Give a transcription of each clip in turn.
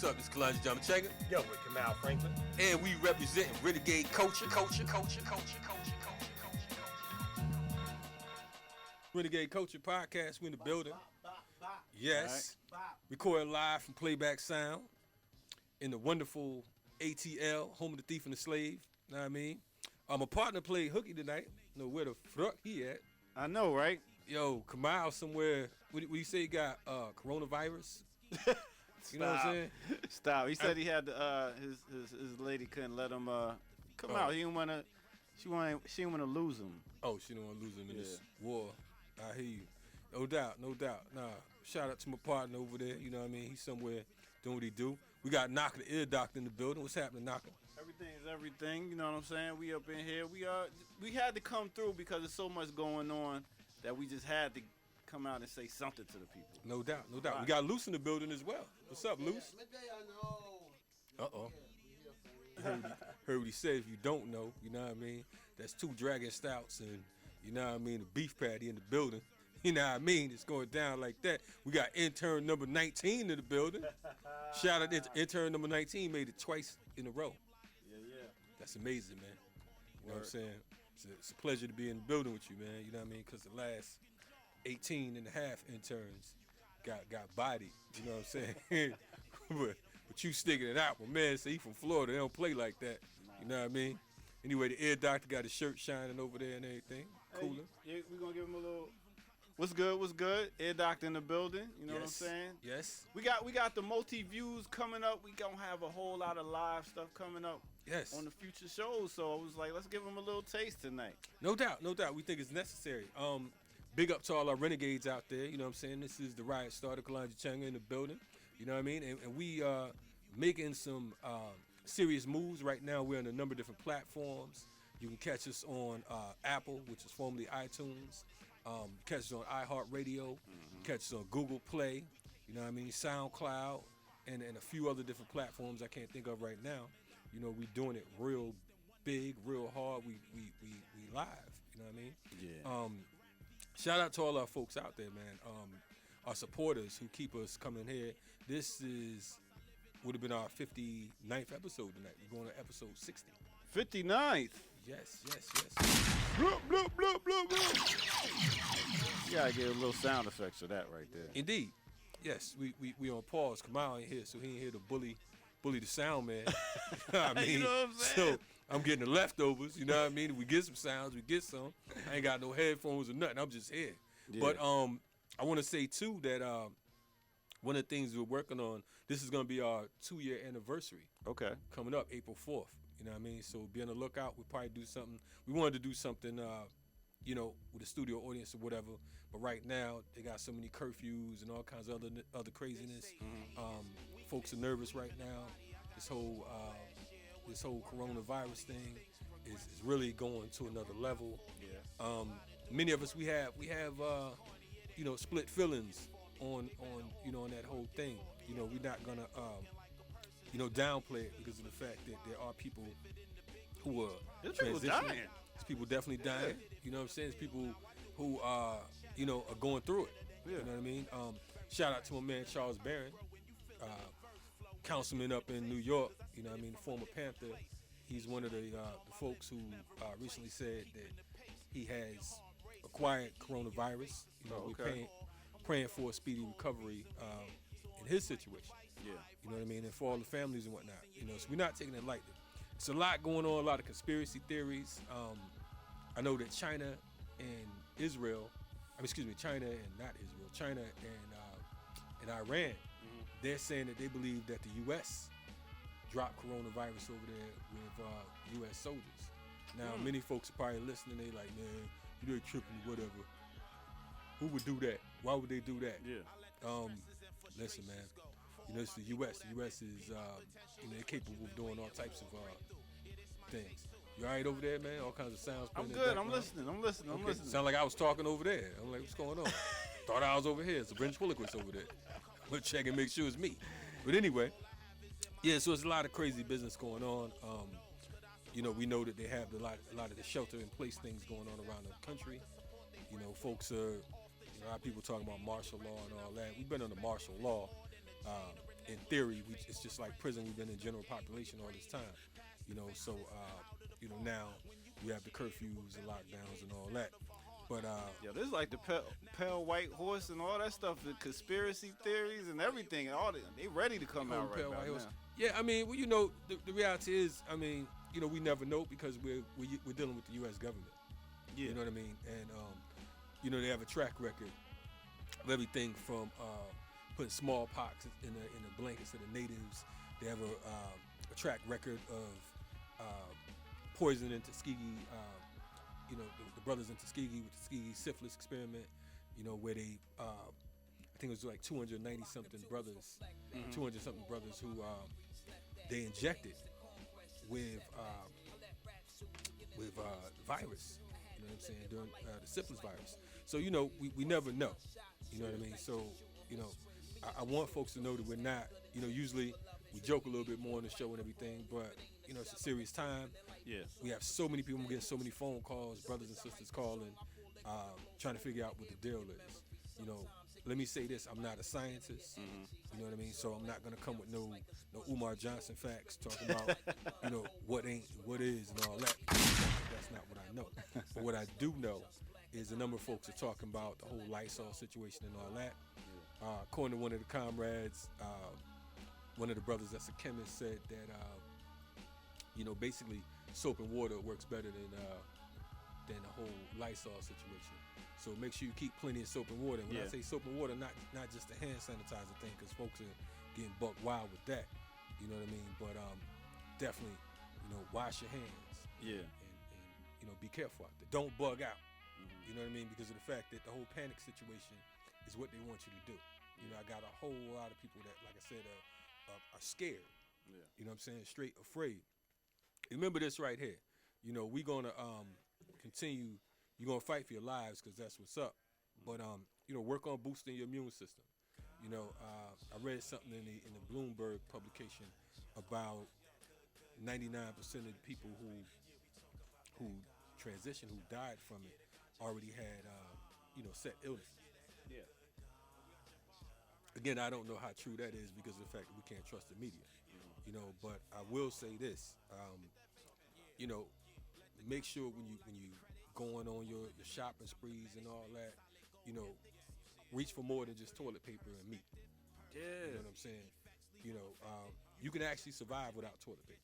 What's up? This is Kalonji Jamachenga. Yo, with Kamau Franklin. And we representing Renegade culture. Renegade Culture Podcast. We in the building. Yes. Recorded live from Playback Sound in the wonderful ATL, home of the thief and the slave. Know what I mean? My partner played hooky tonight. Know where the fuck he at. I know, right? Yo, Kamau somewhere. What you say he got coronavirus? You know what I'm saying? Stop. He said he had his lady couldn't let him come out. He didn't wanna she didn't wanna lose him. Oh, she didn't want to lose him in this war. I hear you. No doubt. Nah. Shout out to my partner over there. You know what I mean? He's somewhere doing what he do. We got Knocker the ear doctor in the building. What's happening, Knocker? Everything is everything, you know what I'm saying? We up in here. We had to come through because there's so much going on that we just had to come out and say something to the people. No doubt. Right. We got Luce in the building as well. What's up, Luce? Uh-oh. Heard what he said. If you don't know, you know what I mean? That's 2 Dragon Stouts and, you know what I mean, the beef patty in the building. You know what I mean? It's going down like that. We got intern number 19 in the building. Shout out to intern number 19, made it twice in a row. Yeah. That's amazing, man. You know what I'm saying? It's a pleasure to be in the building with you, man. You know what I mean? Because the last 18 and a half interns got bodied. You know what I'm saying? but you sticking it out. But man, say he from Florida. They don't play like that. You know what I mean? Anyway, the ear doctor got his shirt shining over there and everything. Cooler. Hey, we're going to give him a little... What's good? Ear doctor in the building. You know what I'm saying? Yes. We got the multi-views coming up. We going to have a whole lot of live stuff coming up. Yes. On the future shows. So I was like, let's give them a little taste tonight. No doubt. We think it's necessary. Big up to all our renegades out there. You know what I'm saying? This is the riot starter, Kalonji Jamachenga in the building. You know what I mean? And we making some serious moves right now. We're on a number of different platforms. You can catch us on Apple, which is formerly iTunes. Catch us on iHeartRadio. Catch us on Google Play. You know what I mean? SoundCloud and a few other different platforms I can't think of right now. You know, we doing it real big, real hard. We live. You know what I mean? Yeah. Shout out to all our folks out there, man. Our supporters who keep us coming here. This would have been our 59th episode tonight. We're going to episode 60. 59th. Yes. Bloop, bloop, bloop, bloop, bloop. You gotta get a little sound effects for that right there. Indeed. Yes, we on pause. Kamau ain't here, so he ain't here to bully the sound man. You know what I mean? You know what I'm saying? So I'm getting the leftovers, you know what I mean? If we get some sounds, we get some. I ain't got no headphones or nothing. I'm just here. Yeah. But I want to say too that one of the things we're working on, this is going to be our 2-year anniversary. Okay. Coming up April 4th. You know what I mean? So be on the lookout. We'll probably do something. We wanted to do something, you know, with a studio audience or whatever. But right now, they got so many curfews and all kinds of other craziness. Folks are nervous right now. This whole coronavirus thing is really going to another level. Yeah. Many of us, we have you know, split feelings on you know, on that whole thing. You know, we're not gonna you know, downplay it because of the fact that there are people who are transitioning. There's people definitely dying. You know what I'm saying? There's people who you know, are going through it. Yeah. You know what I mean? Shout out to my man Charles Barron, councilman up in New York. You know what I mean? The former Panther. He's one of the folks who recently said that he has acquired coronavirus. You know, we're praying for a speedy recovery in his situation. Yeah. You know what I mean? And for all the families and whatnot. You know, so we're not taking it lightly. It's a lot going on, a lot of conspiracy theories. I know that China and Israel, China and not Israel, China and Iran, they're saying that they believe that the U.S. dropped coronavirus over there with U.S. soldiers. Now, many folks are probably listening, they like, man, you know, tripping, whatever. Who would do that? Why would they do that? Yeah. Listen, man. You know, it's the U.S. The U.S. is, you know, they're capable of doing all types of things. You all right over there, man? All kinds of sounds. I'm good. I'm listening. Okay. Sound like I was talking over there. I'm like, what's going on? Thought I was over here. It's a ventriloquist over there. We'll check and make sure it's me. But anyway, yeah. So it's a lot of crazy business going on. You know, we know that they have a lot of the shelter-in-place things going on around the country. You know, folks are, you know, a lot of people talking about martial law and all that. We've been under martial law in theory, it's just like prison. We've been in general population all this time, So now you have the curfews and lockdowns and all that. But Yo, this is like the pale white horse and all that stuff, the conspiracy theories and everything. And all they ready to come out right now. Yeah, I mean, the reality is, we never know because we're dealing with the U.S. government. Yeah. You know what I mean? And they have a track record of everything from putting smallpox in the blankets of the natives. They have a track record of poisoning Tuskegee. The brothers in Tuskegee with the Tuskegee syphilis experiment. Where they, I think it was like 290 something brothers, 200 something brothers who they injected with virus. You know what I'm saying, during the syphilis virus. So we never know. You know what I mean? So I want folks to know that we're not. Usually we joke a little bit more on the show and everything, but it's a serious time. Yeah. We have so many people. I'm getting so many phone calls, brothers and sisters calling, trying to figure out what the deal is. Let me say this: I'm not a scientist. You know what I mean? So I'm not gonna come with no Umar Johnson facts talking about what ain't, what is, and all that. That's not what I know. But what I do know is a number of folks are talking about the whole Lysol situation and all that. According to one of the comrades, one of the brothers that's a chemist said that basically soap and water works better than the whole Lysol situation. So make sure you keep plenty of soap and water. And when I say soap and water, not just the hand sanitizer thing, because folks are getting buck wild with that. You know what I mean? But definitely, wash your hands. Yeah. And be careful out there. Don't bug out. You know what I mean? Because of the fact that the whole panic situation is what they want you to do. I got a whole lot of people that, like I said, are scared. Yeah. You know what I'm saying? Straight afraid. Remember this right here. We're going to continue. You're going to fight for your lives because that's what's up. But, work on boosting your immune system. I read something in the Bloomberg publication about 99% of the people who transitioned, who died from it, already had, set illness. Yeah. Again, I don't know how true that is because of the fact that we can't trust the media. But I will say this, make sure when you going on your shopping sprees and all that, reach for more than just toilet paper and meat. Yeah. You know what I'm saying? You can actually survive without toilet paper.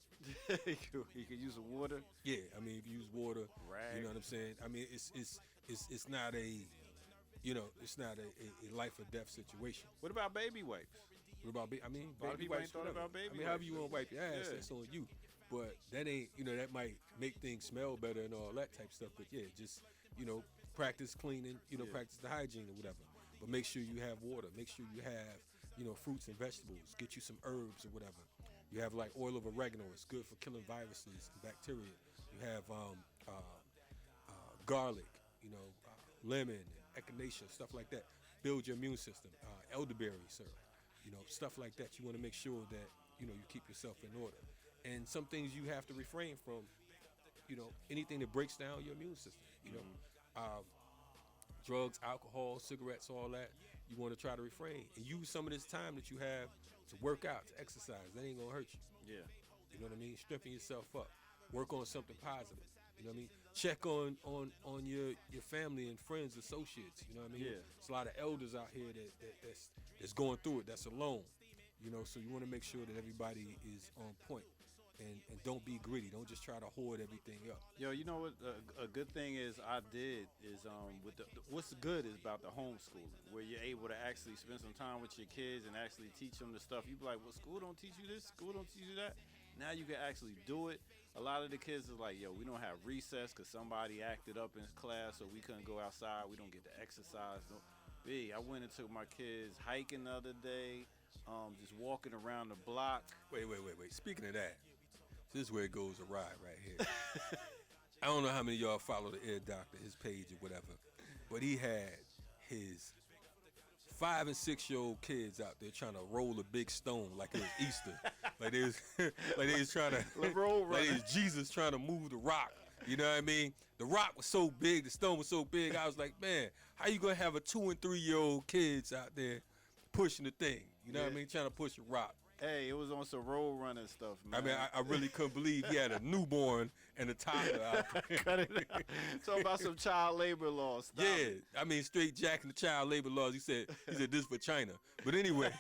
You can use some water. Yeah, I mean, if you use water, right. You know what I'm saying? I mean, it's not a, it's not a life or death situation. What about baby wipes? What about a lot of people ain't thought about baby wipes. However you want to wipe your ass, that's on you. But that ain't, that might make things smell better and all that type stuff. But yeah, just, practice cleaning, practice the hygiene or whatever. But make sure you have water. Make sure you have, fruits and vegetables. Get you some herbs or whatever. You have like oil of oregano. It's good for killing viruses and bacteria. You have garlic, lemon, echinacea, stuff like that. Build your immune system. Elderberry syrup, stuff like that. You want to make sure that, you keep yourself in order. And some things you have to refrain from, anything that breaks down your immune system, drugs, alcohol, cigarettes, all that. You want to try to refrain and use some of this time that you have to work out, to exercise. That ain't gonna hurt you. Yeah. You know what I mean? Strengthen yourself up. Work on something positive. You know what I mean? Check on your family and friends, associates. You know what I mean? Yeah. There's a lot of elders out here that's going through it. That's alone. So you want to make sure that everybody is on point. And don't be greedy. Don't just try to hoard everything up. Yo, you know what? A good thing is with what's good is about the homeschooling, where you're able to actually spend some time with your kids and actually teach them the stuff. You be like, well, school don't teach you this, school don't teach you that. Now you can actually do it. A lot of the kids are like, yo, we don't have recess because somebody acted up in class, so we couldn't go outside. We don't get to exercise. No. I went and took my kids hiking the other day, just walking around the block. Wait. Speaking of that. This is where it goes awry right here. I don't know how many of y'all follow the Air Doctor, his page or whatever, but he had his 5 and 6 year old kids out there trying to roll a big stone like it was Easter, like they was trying to like it was Jesus trying to move the rock. You know what I mean? The rock was so big, the stone was so big. I was like, man, how you gonna have a 2 and 3 year old kids out there pushing the thing? You know what I Yeah. mean? Trying to push a rock. Hey, it was on some road running stuff, man. I mean, I really couldn't believe he had a newborn and a toddler out there. Cut it out. Talking about some child labor laws. Stop Yeah, it. I mean, straight jacking the child labor laws. He said this for China. But anyway,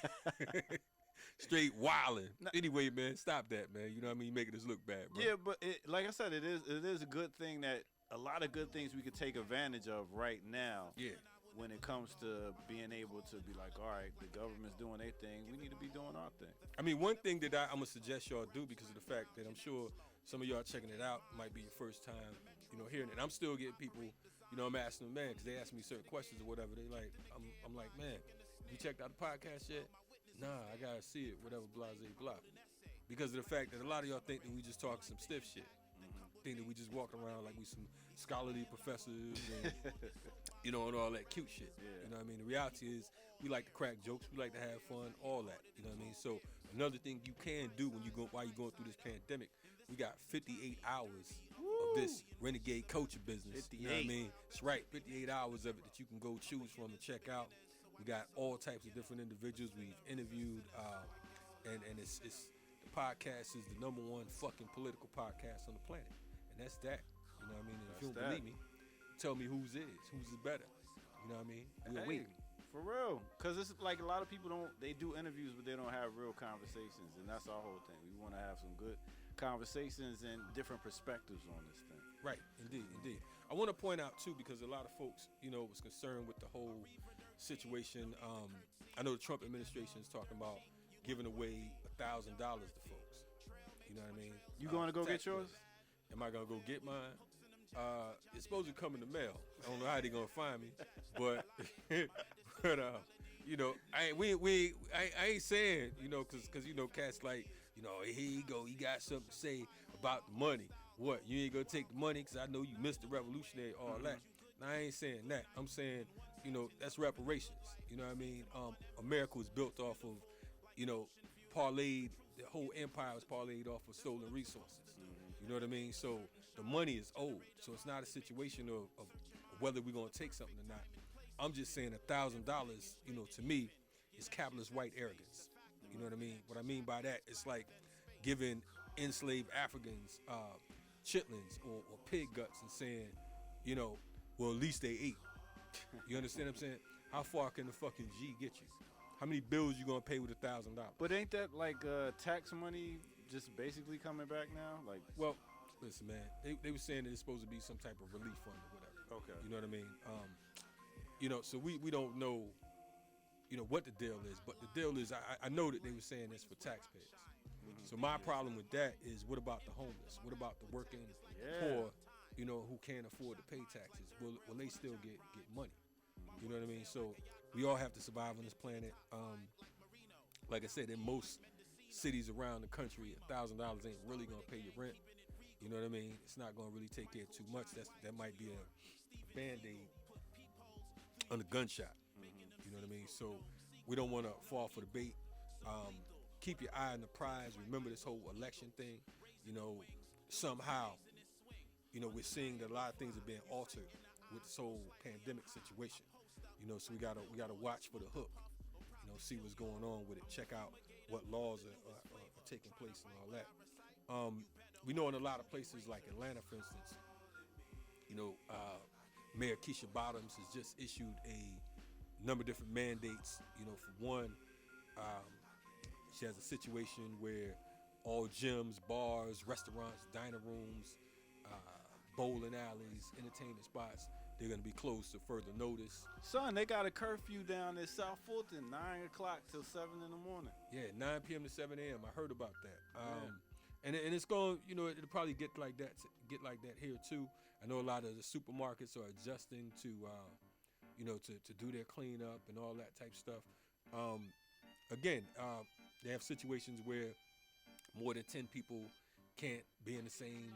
straight wilding. Anyway, man, stop that, man. You know what I mean? You're making us look bad, bro. Yeah, but like I said, it is a good thing that a lot of good things we could take advantage of right now. Yeah. When it comes to being able to be like, all right, the government's doing their thing, we need to be doing our thing. I mean, one thing that I'm gonna suggest y'all do, because of the fact that I'm sure some of y'all checking it out might be your first time, hearing it. And I'm still getting people, I'm asking them, man, because they ask me certain questions or whatever. They like, I'm like, man, you checked out the podcast yet? Nah, I gotta see it. Whatever, blah, blah, blah. Because of the fact that a lot of y'all think that we just talk some stiff shit. Think that we just walking around like we some scholarly professors and and all that cute shit. Yeah. You know what I mean? The reality is we like to crack jokes, we like to have fun, all that. You know what I mean? So another thing you can do while you're going through this pandemic, we got 58 hours of this Renegade coaching business. 58. You know what I mean? It's right, 58 hours of it that you can go choose from and check out. We got all types of different individuals we've interviewed, and it's the podcast is the #1 fucking political podcast on the planet. And that's that. You know what I mean? And if you don't believe me, tell me who's better. You know what I mean? We'll wait. For real. Because it's like a lot of people they do interviews, but they don't have real conversations. And that's our whole thing. We want to have some good conversations and different perspectives on this thing. Right. Indeed. I want to point out, too, because a lot of folks, was concerned with the whole situation. I know the Trump administration is talking about giving away $1,000 to folks. You know what I mean? You going to go get yours? Am I gonna go get mine? It's supposed to come in the mail. I don't know how they gonna find me, but I ain't saying, cause cats like, here you go, he got something to say about the money. What, you ain't gonna take the money? Cause I know you missed the revolutionary, all that. Now, I ain't saying that. I'm saying, that's reparations. You know what I mean? America was built off of, parlayed. The whole empire was parlayed off of stolen resources. You know what I mean? So the money is owed. So it's not a situation of whether we're going to take something or not. I'm just saying $1,000, to me, is capitalist white arrogance. You know what I mean? What I mean by that, it's like giving enslaved Africans chitlins or pig guts and saying, well, at least they ate. You understand what I'm saying? How far can the fucking G get you? How many bills you going to pay with $1,000? But ain't that like tax money just basically coming back now? Like, well, listen, man. They were saying that it's supposed to be some type of relief fund or whatever. Okay. You know what I mean? So we don't know, what the deal is. But the deal is, I know that they were saying this for taxpayers. Mm-hmm. So my problem with that is, what about the homeless? What about the working poor, who can't afford to pay taxes? Will they still get money? You know what I mean? So we all have to survive on this planet. Like I said, in most cities around the country, $1,000 ain't really gonna pay your rent. You know what I mean? It's not gonna really take care of too much. That might be a Band-Aid on a gunshot. You know what I mean? So we don't want to fall for the bait. Keep your eye on the prize. Remember this whole election thing. Somehow, we're seeing that a lot of things are being altered with this whole pandemic situation. So we gotta watch for the hook. See what's going on with it. Check out what laws are taking place and all that. We know in a lot of places like Atlanta, for instance, Mayor Keisha Bottoms has just issued a number of different mandates. For one, she has a situation where all gyms, bars, restaurants, dining rooms, bowling alleys, entertainment spots, they're going to be closed to further notice. Son, they got a curfew down in South Fulton, 9 o'clock till 7 in the morning. Yeah, 9 p.m. to 7 a.m. I heard about that. And it's going, it'll probably get like that here too. I know a lot of the supermarkets are adjusting to do their cleanup and all that type of stuff. Again, they have situations where more than 10 people can't be in the same,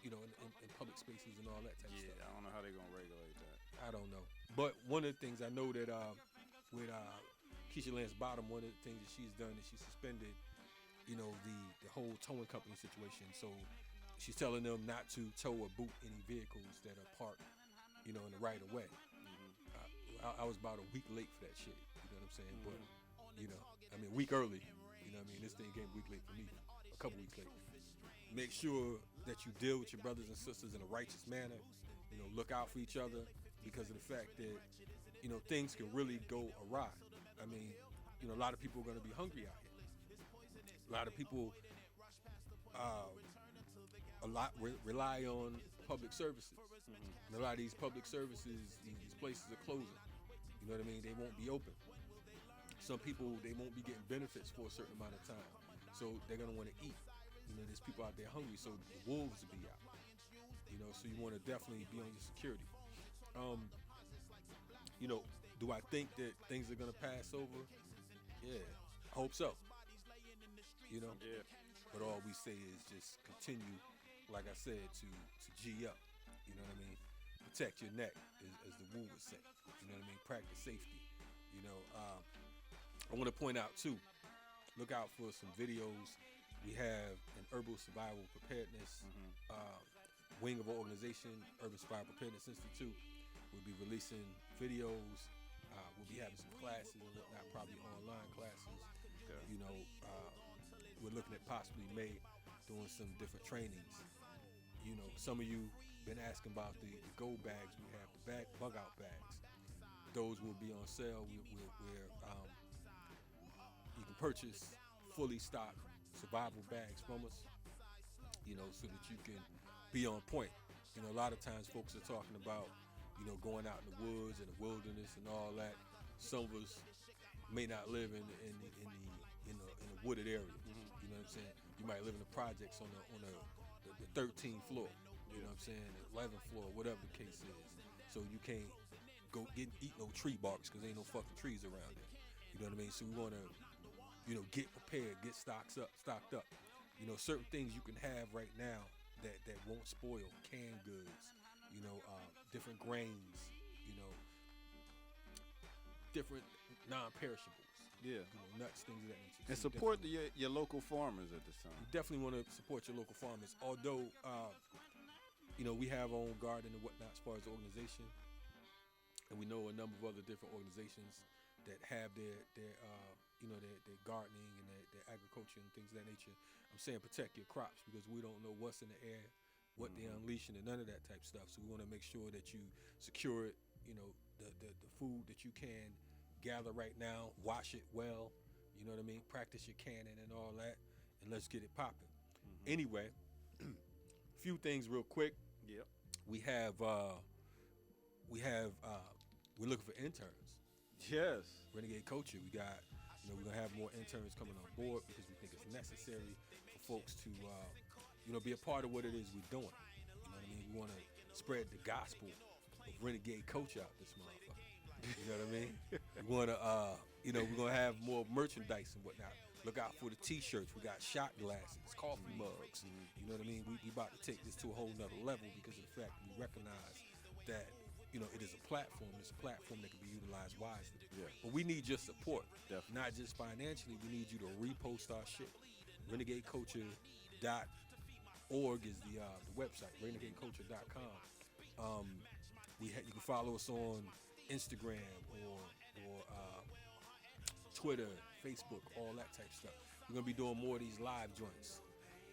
in public spaces and all that type of stuff. Yeah, I don't know how they're gonna regulate that. I don't know. But one of the things I know that with Keisha Lance Bottom, one of the things that she's done is she suspended, the whole towing company situation. So she's telling them not to tow or boot any vehicles that are parked, in the right of way. I was about a week late for that shit. You know what I'm saying? But You know, I mean, a week early. You know what I mean? This thing came a week late for me, a couple weeks late. Make sure that you deal with your brothers and sisters in a righteous manner. You know, look out for each other because of the fact that, you know, things can really go awry. I mean, you know, a lot of people are going to be hungry out here. A lot of people rely on public services. And a lot of these public services, these places are closing. You know what I mean? They won't be open. Some people, they won't be getting benefits for a certain amount of time. So they're going to want to eat. You know, there's people out there hungry, so the wolves will be out. You know, so you want to definitely be on your security. You know, do I think that things are going to pass over? Yeah, I hope so. You know? Yeah. But all we say is just continue, like I said, to G up. You know what I mean? Protect your neck, as the Wu would say. You know what I mean? Practice safety. You know, I want to point out, too, look out for some videos. We have an Herbal Survival Preparedness wing of our organization, Urban Survival Preparedness Institute. We'll be releasing videos. We'll be having some classes and whatnot, probably online classes. Okay. You know, we're looking at possibly doing some different trainings. You know, some of you been asking about the gold bags. We have the bug out bags. Those will be on sale. You can purchase fully stocked survival bags from us, you know, so that you can be on point. You know, a lot of times folks are talking about, you know, going out in the woods and the wilderness and all that. Some of us may not live in a wooded area. You know what I'm saying? You might live in the projects on the 13th floor. You know what I'm saying? The 11th floor, whatever the case is. So you can't go eat no tree barks because ain't no fucking trees around there. You know what I mean? So we want to, you know, get prepared, get stocked up. You know, certain things you can have right now that won't spoil. Canned goods, you know, different grains, you know, different non-perishables. Yeah. You know, nuts, things of that nature. And support your local farmers at this time. You definitely want to support your local farmers. Although, you know, we have our own garden and whatnot as far as the organization. And we know a number of other different organizations that have their gardening and their agriculture and things of that nature. I'm saying protect your crops because we don't know what's in the air, what they're unleashing, and none of that type of stuff. So we want to make sure that you secure it, you know, the food that you can gather right now, wash it well, you know what I mean? Practice your canning and all that, and let's get it popping. Anyway, a few things real quick. Yep. We're looking for interns. Yes. Renegade Culture. We got, you know, we're gonna have more interns coming on board because we think it's necessary for folks to, you know, be a part of what it is we're doing. You know what I mean? We want to spread the gospel of Renegade Culture out this motherfucker. You know what I mean? We want to, you know, we're gonna have more merchandise and whatnot. Look out for the T-shirts. We got shot glasses, coffee mugs. You know what I mean? We about to take this to a whole nother level because of the fact we recognize that, you know, it is a platform. It's a platform that can be utilized wisely. Yeah. But we need your support. Definitely. Not just financially. We need you to repost our shit. RenegadeCulture.org is the website. RenegadeCulture.com. You can follow us on Instagram or Twitter, Facebook, all that type of stuff. We're gonna be doing more of these live joints,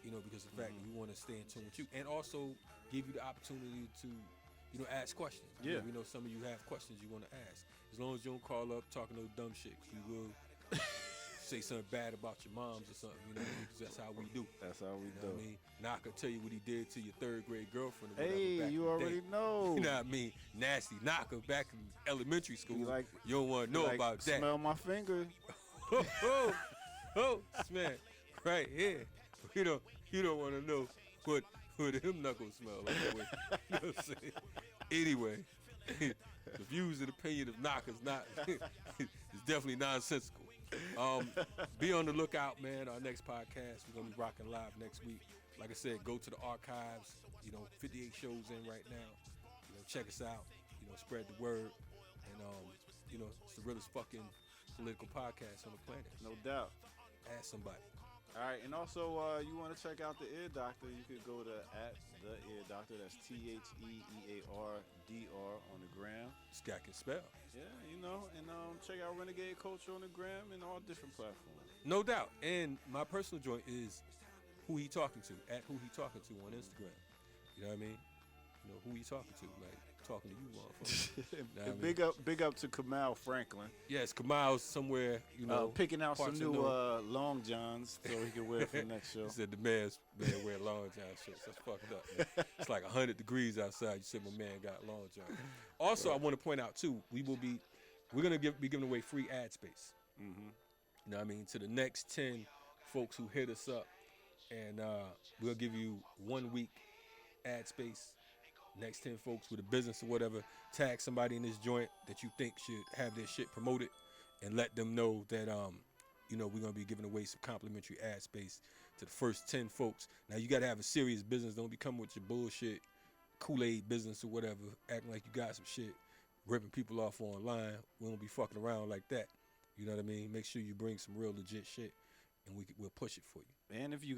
you know, because of the fact that we want to stay in tune with you and also give you the opportunity to, you know, ask questions. Yeah. You know, we know some of you have questions you want to ask. As long as you don't call up talking no dumb shit, 'cause we will say something bad about your moms or something, you know, because that's how we do. That's how we You know do. what I mean? Now I could tell you what he did to your third grade girlfriend. Or whatever Hey, back you in the already day. know. You know what I mean? Nasty knocker back in elementary school. You like- you don't want to know Like, about that. Smell my finger. Smell right here. You don't want to know what them knuckles smell like. You know what I'm saying? Anyway, the views and opinion of knockers not is definitely nonsensical. Be on the lookout, man. Our next podcast, we're gonna be rocking live next week. Like I said, go to the archives. You know, 58 shows in right now. You know, check us out. You know, spread the word. And you know, it's the realest fucking political podcast on the planet. No doubt. Ask somebody. All right, and also you want to check out the Ear Doctor? You could go to at the Ear Doctor. That's TheEardr on the gram. This guy can spell. Yeah, and check out Renegade Culture on the gram and all different platforms. No doubt. And my personal joint is who he talking to, at who he talking to on Instagram. You know what I mean? You know, who he talking to, like talking to you, motherfucker. Know what I mean? Big up to Kamau Franklin. Yes, Kamau's somewhere, you know. Picking out some parts new unknown. long johns so he can wear for the next show. He said the man wear long john shirts. That's fucked up, man. It's like 100 degrees outside. You said my man got long john. Also, I want to point out too, we're gonna be giving away free ad space. Mm-hmm. You know what I mean? To the next 10 folks who hit us up, and we'll give you 1 week ad space. Next 10 folks with a business or whatever, tag somebody in this joint that you think should have their shit promoted, and let them know that we're gonna be giving away some complimentary ad space to the first 10 folks. Now you gotta have a serious business. Don't be coming with your bullshit Kool-Aid business or whatever, acting like you got some shit, ripping people off online. We don't be fucking around like that. You know what I mean? Make sure you bring some real legit shit, and we'll push it for you. And if you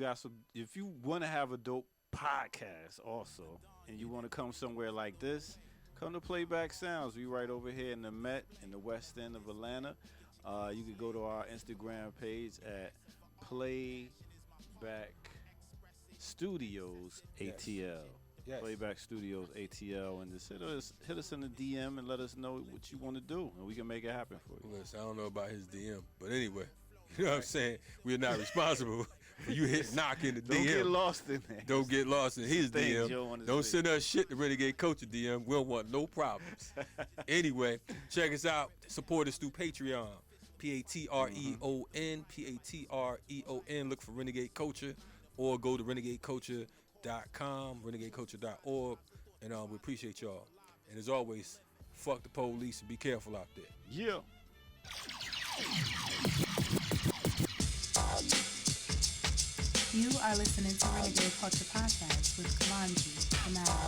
want to have a dope podcast also, and you want to come somewhere like this, come to Playback Sounds. We right over here in the Met in the West End of Atlanta. You can go to our Instagram page at Playback Studios ATL. Yes. Playback Studios ATL, and just hit us in the DM and let us know what you want to do, and we can make it happen for you. Listen, I don't know about his DM, but anyway, you know what I'm saying? We're not responsible for you knocking the DM. Don't get lost in there. Don't get lost in his Things you DM. don't wanna Don't see. send us shit to Renegade Culture DM. We don't want no problems. Anyway, check us out. Support us through Patreon. Patreon. Patreon. Look for Renegade Culture, or go to renegadeculture.com, renegadeculture.org, and we appreciate y'all. And as always, fuck the police and be careful out there. Yeah. You are listening to Renegade Culture Podcast with Kalonji, Kamau.